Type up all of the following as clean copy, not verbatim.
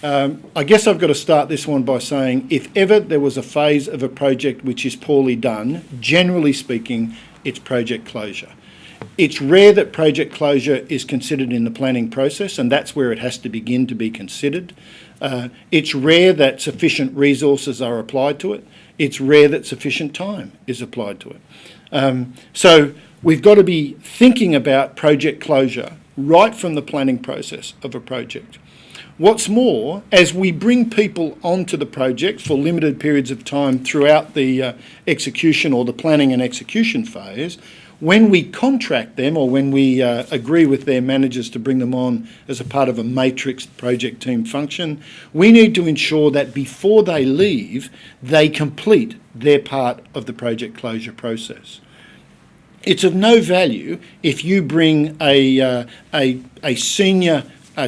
I guess I've got to start this one by saying if ever there was a phase of a project which is poorly done, generally speaking, it's project closure. It's rare that project closure is considered in the planning process, and that's where it has to begin to be considered. It's rare that sufficient resources are applied to it. It's rare that sufficient time is applied to it. So we've got to be thinking about project closure right from the planning process of a project. What's more, as we bring people onto the project for limited periods of time throughout the execution or the planning and execution phase, when we contract them or when we agree with their managers to bring them on as a part of a matrix project team function, we need to ensure that before they leave, they complete their part of the project closure process. It's of no value if you bring a senior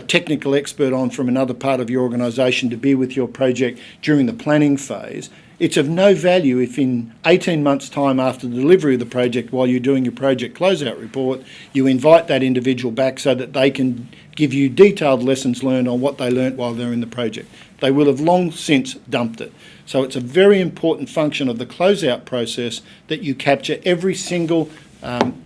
technical expert on from another part of your organisation to be with your project during the planning phase. It's of no value if in 18 months' time after the delivery of the project, while you're doing your project closeout report, you invite that individual back so that they can give you detailed lessons learned on what they learnt while they're in the project. They will have long since dumped it. So it's a very important function of the closeout process that you capture every single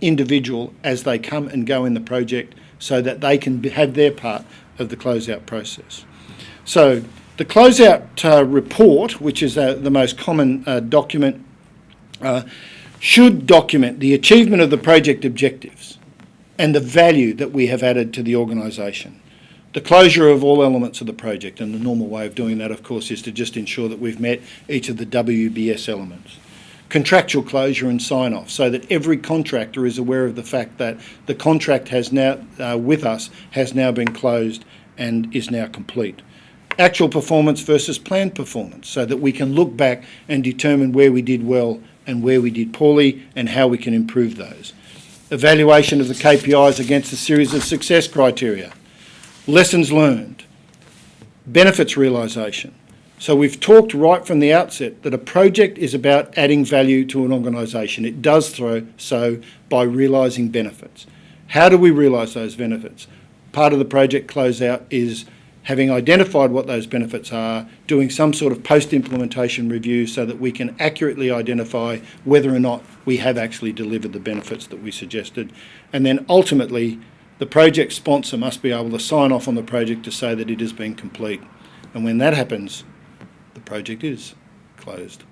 individual as they come and go in the project so that they can have their part of the closeout process. So the closeout report, which is the most common document, should document the achievement of the project objectives and the value that we have added to the organisation. The closure of all elements of the project, and the normal way of doing that, of course, is to just ensure that we've met each of the WBS elements. Contractual closure and sign-off, so that every contractor is aware of the fact that the contract has now, with us, has now been closed and is now complete. Actual performance versus planned performance, so that we can look back and determine where we did well and where we did poorly and how we can improve those. Evaluation of the KPIs against a series of success criteria. Lessons learned. Benefits realisation. So we've talked right from the outset that a project is about adding value to an organisation. It does so by realising benefits. How do we realise those benefits? Part of the project closeout is having identified what those benefits are, doing some sort of post-implementation review so that we can accurately identify whether or not we have actually delivered the benefits that we suggested. And then ultimately, the project sponsor must be able to sign off on the project to say that it has been complete. And when that happens, the project is closed.